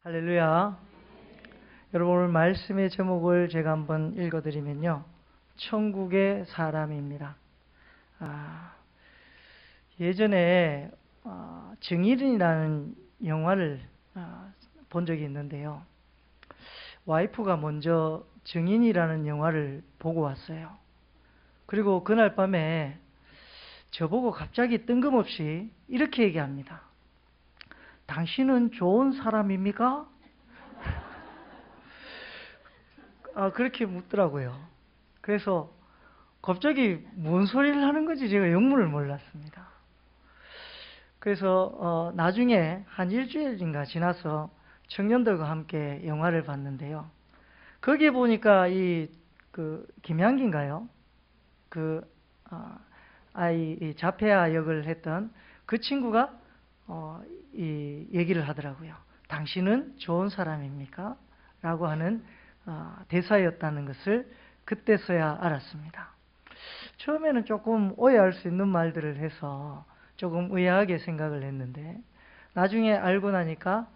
할렐루야. 여러분, 오늘 말씀의 제목을 제가 한번 읽어드리면요, 천국의 사람입니다. 예전에 정일이라는 영화를 본 적이 있는데요, 와이프가 먼저 정인이라는 영화를 보고 왔어요. 그리고 그날 밤에 저보고 갑자기 뜬금없이 이렇게 얘기합니다. 당신은 좋은 사람입니까? 그렇게 묻더라고요. 그래서 갑자기 뭔 소리를 하는 건지 제가 영문을 몰랐습니다. 그래서 나중에 한 일주일인가 지나서 청년들과 함께 영화를 봤는데요. 거기에 보니까 김양기인가요? 이 자폐아 역을 했던 그 친구가 이 얘기를 하더라고요. 당신은 좋은 사람입니까? 라고 하는 대사였다는 것을 그때서야 알았습니다. 처음에는 조금 오해할 수 있는 말들을 해서 조금 의아하게 생각을 했는데, 나중에 알고 나니까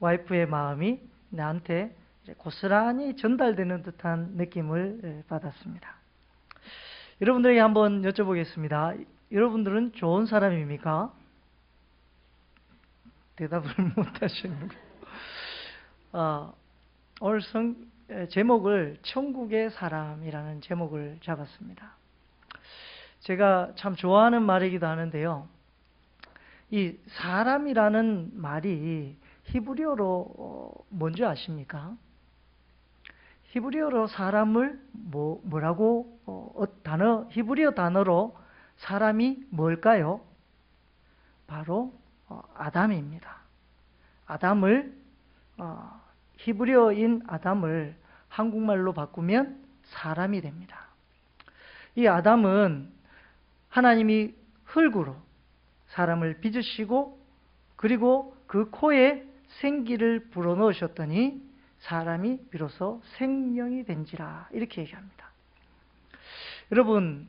와이프의 마음이 나한테 고스란히 전달되는 듯한 느낌을 받았습니다. 여러분들에게 한번 여쭤보겠습니다. 여러분들은 좋은 사람입니까? 대답을 못 하시는 거예요. 오늘 제목을 천국의 사람이라는 제목을 잡았습니다. 제가 참 좋아하는 말이기도 하는데요, 이 사람이라는 말이 히브리어로 뭔지 아십니까? 히브리어로 사람을 뭐라고 히브리어 단어로 사람이 뭘까요? 바로 아담입니다. 히브리어인 아담을 한국말로 바꾸면 사람이 됩니다. 이 아담은 하나님이 흙으로 사람을 빚으시고, 그리고 그 코에 생기를 불어넣으셨더니 사람이 비로소 생명이 된지라, 이렇게 얘기합니다. 여러분,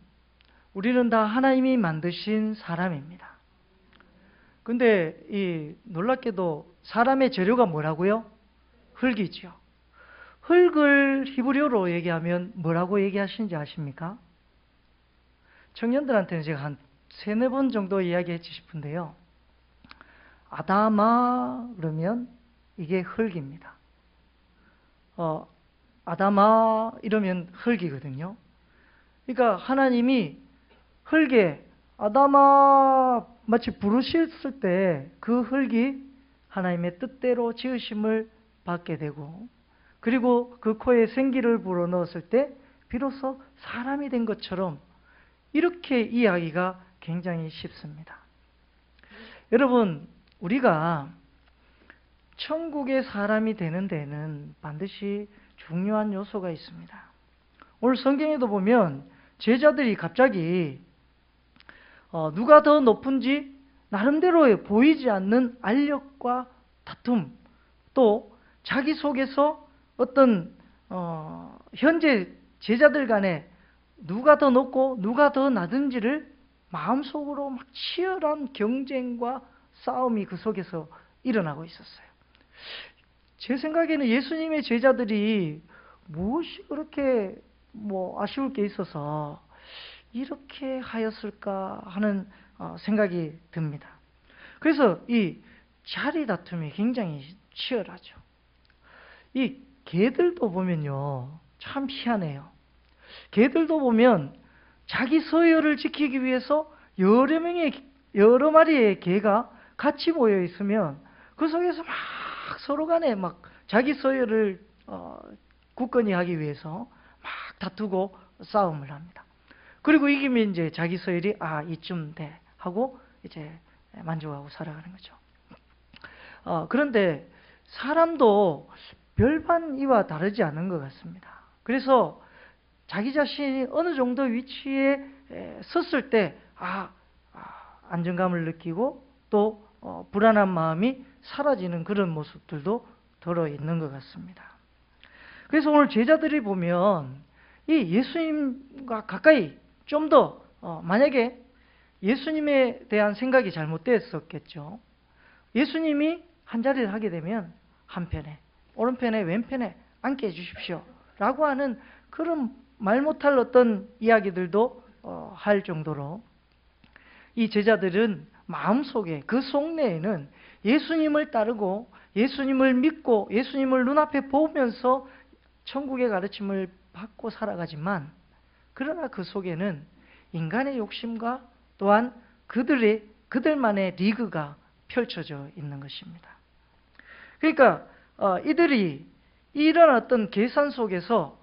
우리는 다 하나님이 만드신 사람입니다. 근데 놀랍게도 사람의 재료가 뭐라고요? 흙이죠. 흙을 히브리어로 얘기하면 뭐라고 얘기하시는지 아십니까? 청년들한테는 제가 한 3-4번 정도 이야기했지 싶은데요, 아담아 그러면 이게 흙입니다. 아담아 이러면 흙이거든요. 그러니까 하나님이 흙에 아담아 마치 부르셨을 때 그 흙이 하나님의 뜻대로 지으심을 받게 되고, 그리고 그 코에 생기를 불어넣었을 때 비로소 사람이 된 것처럼, 이렇게 이해하기가 굉장히 쉽습니다. 여러분, 우리가 천국의 사람이 되는 데는 반드시 중요한 요소가 있습니다. 오늘 성경에도 보면 제자들이 갑자기 누가 더 높은지 나름대로 보이지 않는 알력과 다툼, 또 자기 속에서 어떤 현재 제자들 간에 누가 더 높고 누가 더 낮은지를 마음속으로 막 치열한 경쟁과 싸움이 그 속에서 일어나고 있었어요. 제 생각에는 예수님의 제자들이 무엇이 그렇게 아쉬울 게 있어서 이렇게 하였을까 하는 생각이 듭니다. 그래서 이 자리 다툼이 굉장히 치열하죠. 이 개들도 보면요, 참 희한해요. 개들도 보면 자기 서열을 지키기 위해서 여러 마리의 개가 같이 모여 있으면 그 속에서 막 서로 간에 막 자기 서열을 굳건히 하기 위해서 막 다투고 싸움을 합니다. 그리고 이기면 이제 자기 서열이 이쯤 돼 하고 이제 만족하고 살아가는 거죠. 그런데 사람도 별반 이와 다르지 않은 것 같습니다. 그래서 자기 자신이 어느 정도 위치에 섰을 때 안정감을 느끼고 또 불안한 마음이 사라지는 그런 모습들도 들어있는 것 같습니다. 그래서 오늘 제자들이 보면 이 예수님과 가까이 좀 더 만약에 예수님에 대한 생각이 잘못됐었겠죠. 예수님이 한 자리를 하게 되면 한편에, 오른편에, 왼편에 앉게 해주십시오 라고 하는 그런 말 못할 어떤 이야기들도 할 정도로 이 제자들은 마음속에, 그 속내에는 예수님을 따르고 예수님을 믿고 예수님을 눈앞에 보면서 천국의 가르침을 받고 살아가지만, 그러나 그 속에는 인간의 욕심과 또한 그들만의 리그가 펼쳐져 있는 것입니다. 그러니까 이들이 이런 어떤 계산 속에서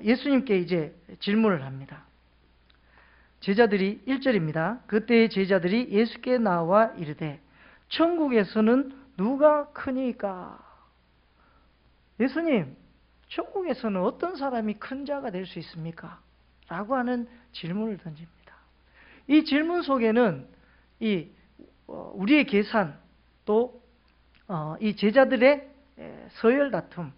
예수님께 이제 질문을 합니다. 제자들이 1절입니다. 그때의 제자들이 예수께 나와 이르되 천국에서는 누가 크니까? 예수님, 천국에서는 어떤 사람이 큰 자가 될 수 있습니까? 라고 하는 질문을 던집니다. 이 질문 속에는 우리의 계산, 또 이 제자들의 서열 다툼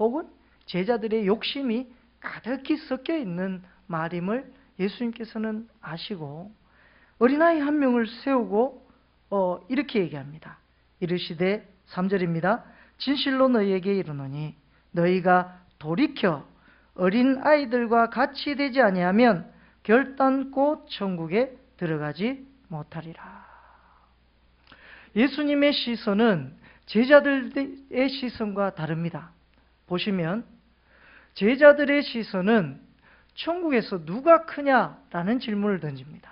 혹은 제자들의 욕심이 가득히 섞여 있는 말임을 예수님께서는 아시고 어린아이 한 명을 세우고 이렇게 얘기합니다. 이르시되 3절입니다. 진실로 너희에게 이르노니 너희가 돌이켜 어린 아이들과 같이 되지 아니하면 결단코 천국에 들어가지 못하리라. 예수님의 시선은 제자들의 시선과 다릅니다. 보시면 제자들의 시선은 천국에서 누가 크냐라는 질문을 던집니다.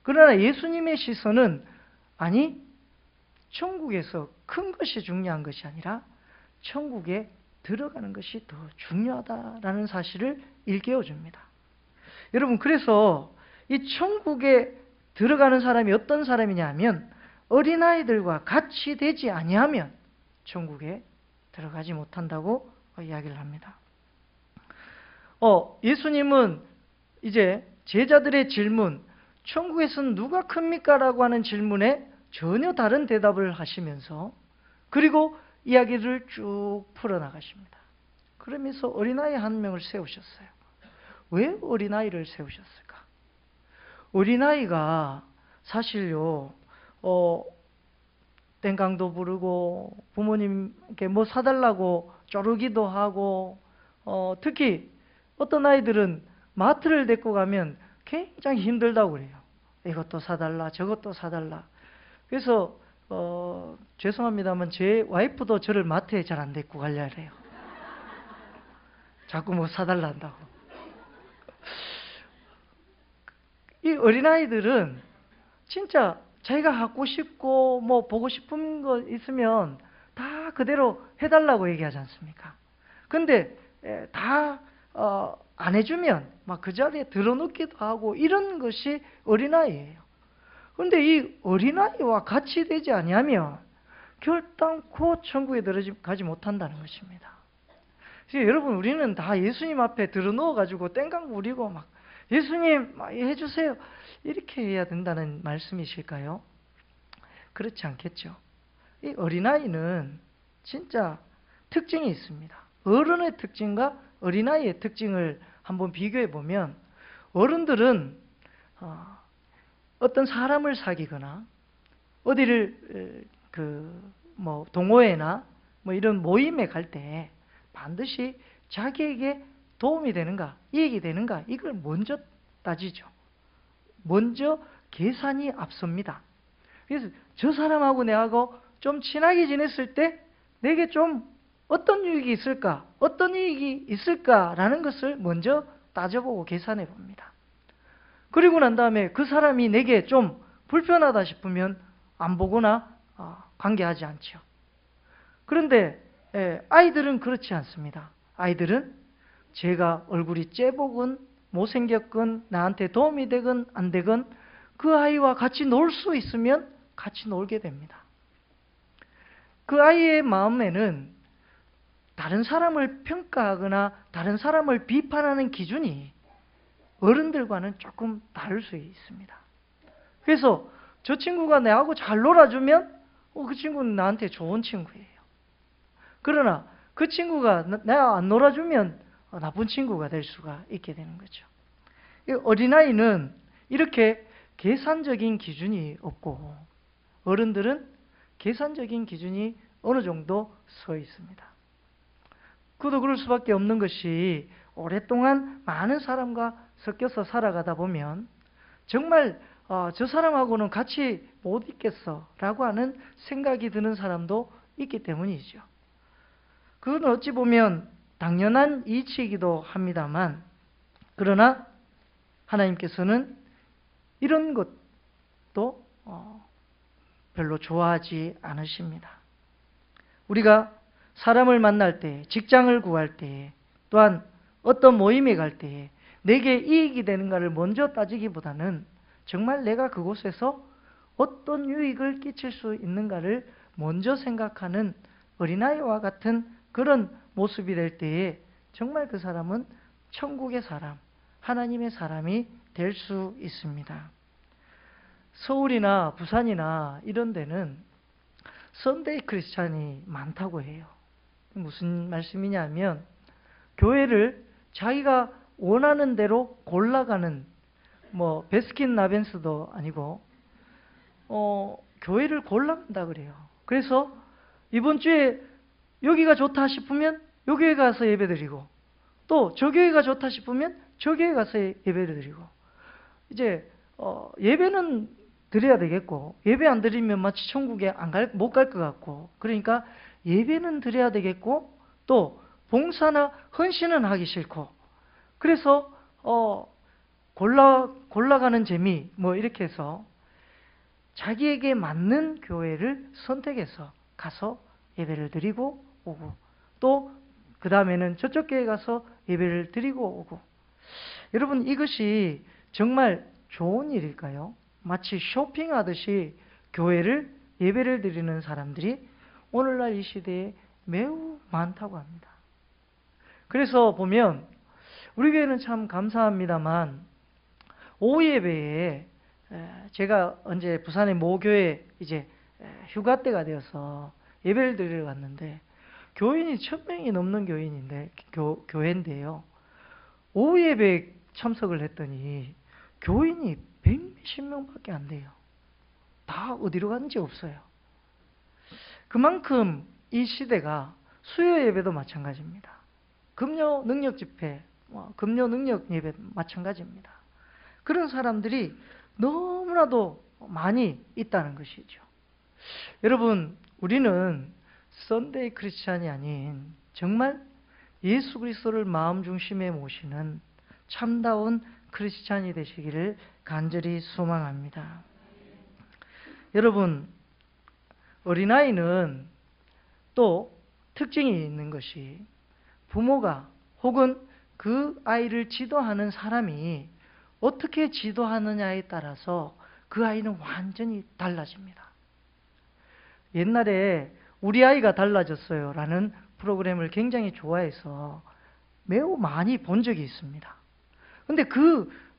그러나 예수님의 시선은 아니, 천국에서 큰 것이 중요한 것이 아니라 천국에 들어가는 것이 더 중요하다라는 사실을 일깨워 줍니다. 여러분, 그래서 이 천국에 들어가는 사람이 어떤 사람이냐 하면 어린아이들과 같이 되지 아니하면 천국에 들어가지 못한다고 이야기를 합니다. 예수님은 이제 제자들의 질문, 천국에서는 누가 큽니까? 라고 하는 질문에 전혀 다른 대답을 하시면서 그리고 이야기를 쭉 풀어나가십니다. 그러면서 어린아이 한 명을 세우셨어요. 왜 어린아이를 세우셨을까? 어린아이가 사실요, 땡깡도 부르고 부모님께 뭐 사달라고 쪼르기도 하고 특히 어떤 아이들은 마트를 데리고 가면 굉장히 힘들다고 그래요. 이것도 사달라 저것도 사달라. 그래서 죄송합니다만 제 와이프도 저를 마트에 잘 안 데리고 가려 해요. 자꾸 뭐 사달라 한다고. 이 어린아이들은 진짜 자기가 갖고 싶고 뭐 보고 싶은 거 있으면 다 그대로 해달라고 얘기하지 않습니까? 근데 다 안 해주면 막 그 자리에 들어눕기도 하고 이런 것이 어린아이예요. 그런데 이 어린아이와 같이 되지 아니하면 결단코 천국에 들어가지 못한다는 것입니다. 그래서 여러분, 우리는 다 예수님 앞에 들어누워가지고 땡깡 부리고 막 예수님 해주세요 이렇게 해야 된다는 말씀이실까요? 그렇지 않겠죠. 이 어린아이는 진짜 특징이 있습니다. 어른의 특징과 어린아이의 특징을 한번 비교해 보면 어른들은 어떤 사람을 사귀거나 어디를 뭐 동호회나 뭐 이런 모임에 갈 때 반드시 자기에게 도움이 되는가, 이익이 되는가 이걸 먼저 따지죠. 먼저 계산이 앞섭니다. 그래서 저 사람하고 내하고 좀 친하게 지냈을 때 내게 좀 어떤 유익이 있을까, 어떤 이익이 있을까라는 것을 먼저 따져보고 계산해 봅니다. 그리고 난 다음에 그 사람이 내게 좀 불편하다 싶으면 안 보거나 관계하지 않죠. 그런데 아이들은 그렇지 않습니다. 아이들은 제가 얼굴이 째보건 못생겼건 나한테 도움이 되건 안 되건 그 아이와 같이 놀 수 있으면 같이 놀게 됩니다. 그 아이의 마음에는 다른 사람을 평가하거나 다른 사람을 비판하는 기준이 어른들과는 조금 다를 수 있습니다. 그래서 저 친구가 내하고 잘 놀아주면 그 친구는 나한테 좋은 친구예요. 그러나 그 친구가 내가 안 놀아주면 나쁜 친구가 될 수가 있게 되는 거죠. 어린아이는 이렇게 계산적인 기준이 없고 어른들은 계산적인 기준이 어느 정도 서 있습니다. 그도 그럴 수밖에 없는 것이 오랫동안 많은 사람과 섞여서 살아가다 보면 정말 저 사람하고는 같이 못 있겠어 라고 하는 생각이 드는 사람도 있기 때문이죠. 그건 어찌 보면 당연한 이치이기도 합니다만, 그러나 하나님께서는 이런 것도 별로 좋아하지 않으십니다. 우리가 사람을 만날 때, 직장을 구할 때, 또한 어떤 모임에 갈 때 내게 이익이 되는가를 먼저 따지기보다는 정말 내가 그곳에서 어떤 유익을 끼칠 수 있는가를 먼저 생각하는 어린아이와 같은 그런 모습이 될 때에 정말 그 사람은 천국의 사람, 하나님의 사람이 될 수 있습니다. 서울이나 부산이나 이런 데는 선데이 크리스찬이 많다고 해요. 무슨 말씀이냐면 교회를 자기가 원하는 대로 골라가는, 베스킨 라빈스도 아니고 교회를 골라간다 그래요. 그래서 이번 주에 여기가 좋다 싶으면 요 교회 가서 예배드리고, 또 저 교회가 좋다 싶으면 저 교회 가서 예배를 드리고, 이제 예배는 드려야 되겠고, 예배 안 드리면 마치 천국에 못 갈 것 같고, 그러니까 예배는 드려야 되겠고, 또 봉사나 헌신은 하기 싫고, 그래서 골라가는 재미 이렇게 해서 자기에게 맞는 교회를 선택해서 가서 예배를 드리고 오고, 또 그 다음에는 저쪽 교회 가서 예배를 드리고 오고. 여러분, 이것이 정말 좋은 일일까요? 마치 쇼핑하듯이 교회를, 예배를 드리는 사람들이 오늘날 이 시대에 매우 많다고 합니다. 그래서 보면 우리 교회는 참 감사합니다만, 오후 예배에 제가 언제 부산의 모 교회 이제 휴가 때가 되어서 예배를 드리러 갔는데, 교인이 1000명이 넘는 교회인데요. 오후 예배에 참석을 했더니 교인이 110명밖에 안 돼요. 다 어디로 갔는지 없어요. 그만큼 이 시대가 수요 예배도 마찬가지입니다. 금요 능력 집회, 금요 능력 예배 마찬가지입니다. 그런 사람들이 너무나도 많이 있다는 것이죠. 여러분, 우리는 선데이 크리스찬이 아닌 정말 예수 그리스도를 마음 중심에 모시는 참다운 크리스찬이 되시기를 간절히 소망합니다. 여러분, 어린아이는 또 특징이 있는 것이 부모가 혹은 그 아이를 지도하는 사람이 어떻게 지도하느냐에 따라서 그 아이는 완전히 달라집니다. 옛날에 우리 아이가 달라졌어요 라는 프로그램을 굉장히 좋아해서 매우 많이 본 적이 있습니다. 근데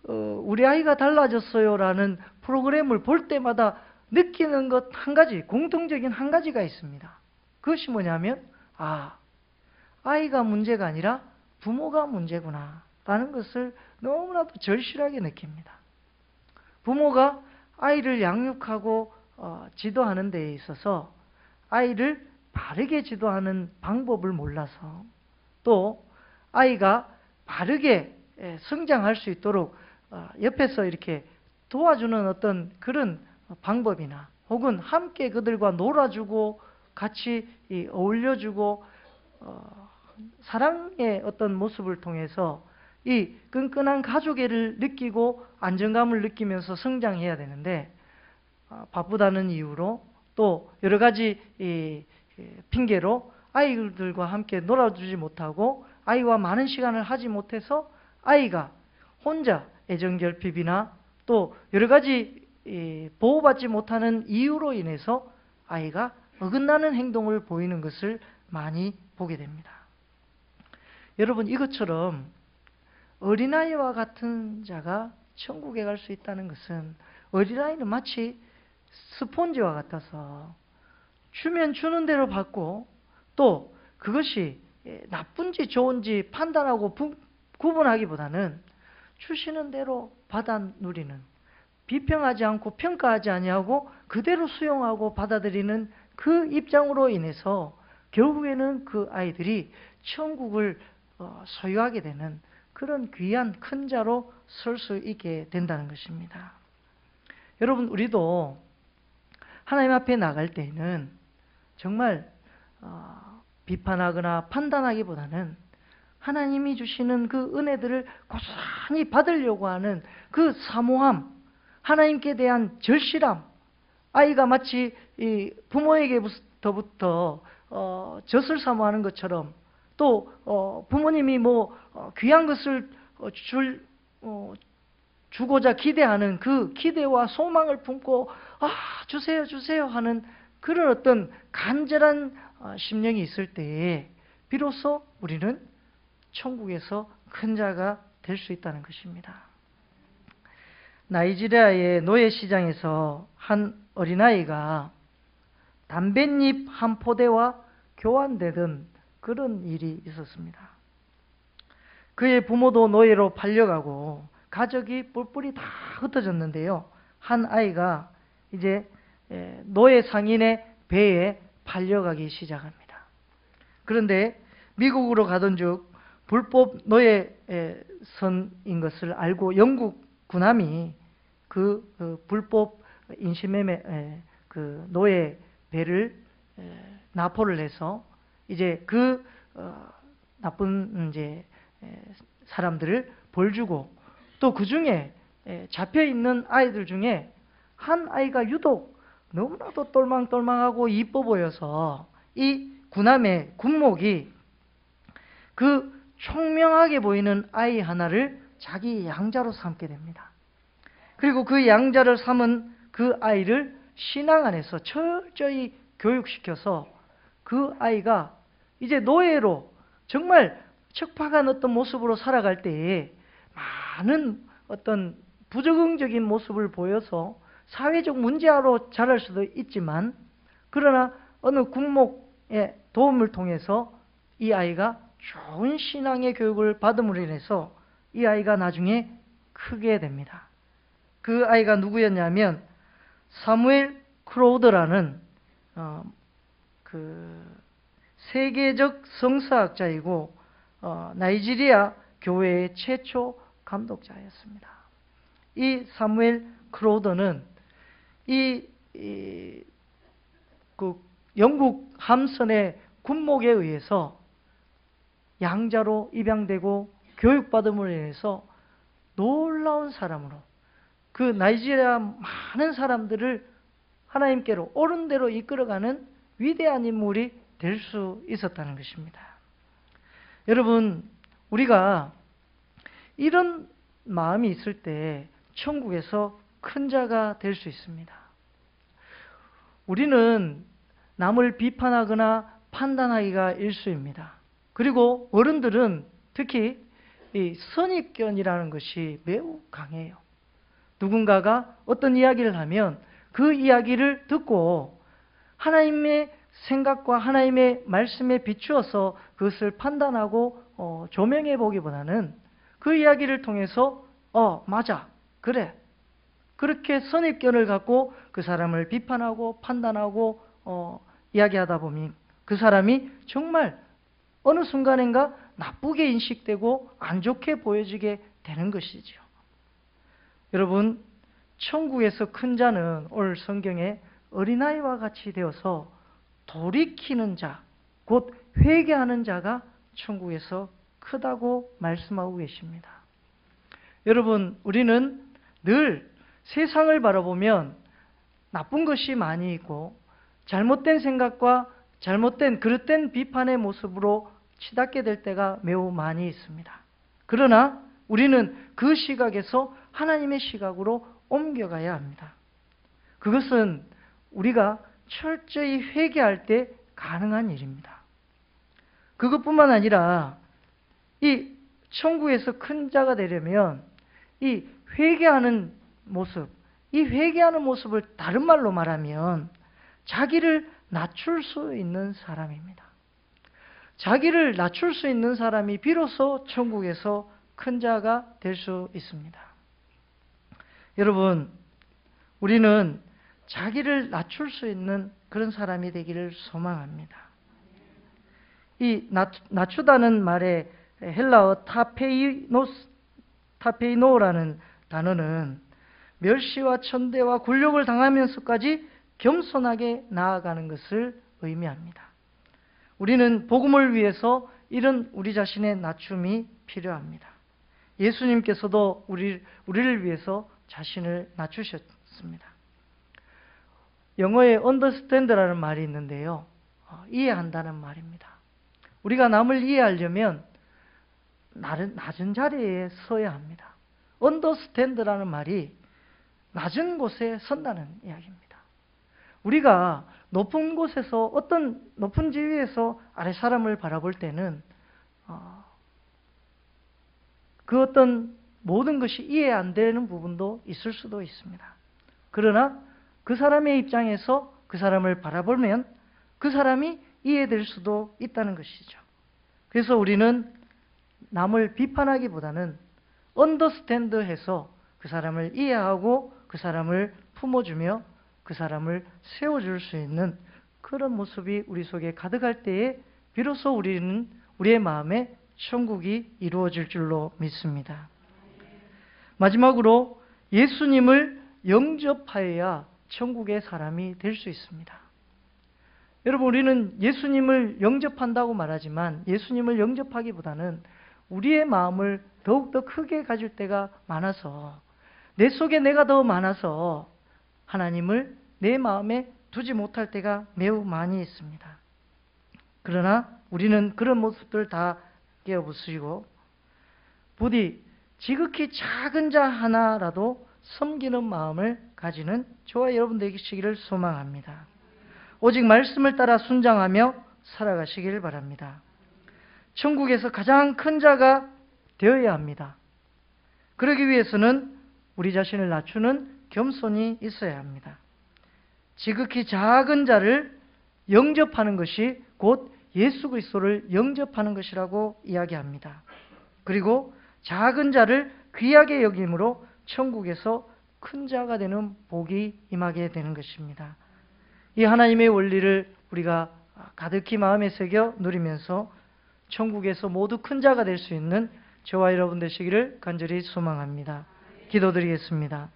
우리 아이가 달라졌어요 라는 프로그램을 볼 때마다 느끼는 것 한 가지, 공통적인 한 가지가 있습니다. 그것이 뭐냐면, 아이가 문제가 아니라 부모가 문제구나 라는 것을 너무나도 절실하게 느낍니다. 부모가 아이를 양육하고 지도하는 데에 있어서 아이를 바르게 지도하는 방법을 몰라서, 또 아이가 바르게 성장할 수 있도록 옆에서 이렇게 도와주는 어떤 그런 방법이나 혹은 함께 그들과 놀아주고 같이 어울려주고 사랑의 어떤 모습을 통해서 이 끈끈한 가족애를 느끼고 안정감을 느끼면서 성장해야 되는데, 바쁘다는 이유로 또 여러 가지 핑계로 아이들과 함께 놀아주지 못하고 아이와 많은 시간을 하지 못해서 아이가 혼자 애정결핍이나 또 여러 가지 보호받지 못하는 이유로 인해서 아이가 어긋나는 행동을 보이는 것을 많이 보게 됩니다. 여러분, 이것처럼 어린아이와 같은 자가 천국에 갈 수 있다는 것은, 어린아이는 마치 스폰지와 같아서 주면 주는 대로 받고, 또 그것이 나쁜지 좋은지 판단하고 구분하기보다는 주시는 대로 받아 누리는, 비평하지 않고 평가하지 아니하고 그대로 수용하고 받아들이는 그 입장으로 인해서 결국에는 그 아이들이 천국을 소유하게 되는 그런 귀한 큰 자로 설 수 있게 된다는 것입니다. 여러분, 우리도 하나님 앞에 나갈 때에는 정말 비판하거나 판단하기보다는 하나님이 주시는 그 은혜들을 고스란히 받으려고 하는 그 사모함, 하나님께 대한 절실함, 아이가 마치 이 부모에게부터 젖을 사모하는 것처럼, 또 부모님이 귀한 것을 주고자 기대하는 그 기대와 소망을 품고 주세요 주세요 하는 그런 어떤 간절한 심령이 있을 때에 비로소 우리는 천국에서 큰 자가 될 수 있다는 것입니다. 나이지리아의 노예시장에서 한 어린아이가 담뱃잎 한 포대와 교환되던 그런 일이 있었습니다. 그의 부모도 노예로 팔려가고 가족이 뿔뿔이 다 흩어졌는데요. 한 아이가 이제 노예 상인의 배에 팔려가기 시작합니다. 그런데 미국으로 가던 중 불법 노예선인 것을 알고 영국 군함이 그 불법 인신매매 그 노예 배를 납포를 해서 이제 그 나쁜 이제 사람들을 벌주고, 또 그 중에 잡혀 있는 아이들 중에 한 아이가 유독 너무나도 똘망똘망하고 이뻐 보여서 이 군함의 군목이 그 총명하게 보이는 아이 하나를 자기 양자로 삼게 됩니다. 그리고 그 양자를 삼은 그 아이를 신앙 안에서 철저히 교육시켜서 그 아이가 이제 노예로 정말 척박한 어떤 모습으로 살아갈 때에 많은 어떤 부적응적인 모습을 보여서 사회적 문제아로 자랄 수도 있지만, 그러나 어느 군목의 도움을 통해서 이 아이가 좋은 신앙의 교육을 받음으로 인해서 이 아이가 나중에 크게 됩니다. 그 아이가 누구였냐면 사무엘 크로우더라는 그 세계적 성서학자이고 나이지리아 교회의 최초 감독자였습니다. 이 사무엘 크로우더는 그 영국 함선의 군목에 의해서 양자로 입양되고 교육받음으로 인해서 놀라운 사람으로 그 나이지리아 많은 사람들을 하나님께로 옳은 대로 이끌어가는 위대한 인물이 될 수 있었다는 것입니다. 여러분, 우리가 이런 마음이 있을 때 천국에서 큰 자가 될 수 있습니다. 우리는 남을 비판하거나 판단하기가 일수입니다. 그리고 어른들은 특히 이 선입견이라는 것이 매우 강해요. 누군가가 어떤 이야기를 하면 그 이야기를 듣고 하나님의 생각과 하나님의 말씀에 비추어서 그것을 판단하고 조명해 보기보다는 그 이야기를 통해서 맞아, 그래, 그렇게 선입견을 갖고 그 사람을 비판하고 판단하고 이야기하다 보면 그 사람이 정말 어느 순간인가 나쁘게 인식되고 안 좋게 보여지게 되는 것이죠. 여러분, 천국에서 큰 자는 오늘 성경에 어린아이와 같이 되어서 돌이키는 자, 곧 회개하는 자가 천국에서 크다고 말씀하고 계십니다. 여러분, 우리는 늘 세상을 바라보면 나쁜 것이 많이 있고 잘못된 생각과 잘못된 그릇된 비판의 모습으로 치닫게 될 때가 매우 많이 있습니다. 그러나 우리는 그 시각에서 하나님의 시각으로 옮겨가야 합니다. 그것은 우리가 철저히 회개할 때 가능한 일입니다. 그것뿐만 아니라 이 천국에서 큰 자가 되려면 이 회개하는 모습, 이 회개하는 모습을 다른 말로 말하면 자기를 낮출 수 있는 사람입니다. 자기를 낮출 수 있는 사람이 비로소 천국에서 큰 자가 될 수 있습니다. 여러분, 우리는 자기를 낮출 수 있는 그런 사람이 되기를 소망합니다. 이 낮추다는 말의 헬라어 타페이노라는 단어는 멸시와 천대와 굴욕을 당하면서까지 겸손하게 나아가는 것을 의미합니다. 우리는 복음을 위해서 이런 우리 자신의 낮춤이 필요합니다. 예수님께서도 우리를 위해서 자신을 낮추셨습니다. 영어에 understand라는 말이 있는데요. 이해한다는 말입니다. 우리가 남을 이해하려면 낮은 자리에 서야 합니다. understand라는 말이 낮은 곳에 선다는 이야기입니다. 우리가 높은 곳에서 어떤 높은 지위에서 아래 사람을 바라볼 때는 그 어떤 모든 것이 이해 안 되는 부분도 있을 수도 있습니다. 그러나 그 사람의 입장에서 그 사람을 바라보면 그 사람이 이해될 수도 있다는 것이죠. 그래서 우리는 남을 비판하기보다는 언더스탠드해서 그 사람을 이해하고 그 사람을 품어주며 그 사람을 세워줄 수 있는 그런 모습이 우리 속에 가득할 때에 비로소 우리는 우리의 마음에 천국이 이루어질 줄로 믿습니다. 마지막으로 예수님을 영접하여야 천국의 사람이 될 수 있습니다. 여러분, 우리는 예수님을 영접한다고 말하지만 예수님을 영접하기보다는 우리의 마음을 더욱더 크게 가질 때가 많아서 내 속에 내가 더 많아서 하나님을 내 마음에 두지 못할 때가 매우 많이 있습니다. 그러나 우리는 그런 모습들 다 깨어부수고 부디 지극히 작은 자 하나라도 섬기는 마음을 가지는 저와 여러분 되시기를 소망합니다. 오직 말씀을 따라 순장하며 살아가시기를 바랍니다. 천국에서 가장 큰 자가 되어야 합니다. 그러기 위해서는 우리 자신을 낮추는 겸손이 있어야 합니다. 지극히 작은 자를 영접하는 것이 곧 예수 그리스도를 영접하는 것이라고 이야기합니다. 그리고 작은 자를 귀하게 여김으로 천국에서 큰 자가 되는 복이 임하게 되는 것입니다. 이 하나님의 원리를 우리가 가득히 마음에 새겨 누리면서 천국에서 모두 큰 자가 될 수 있는 저와 여러분 되시기를 간절히 소망합니다. 기도드리겠습니다.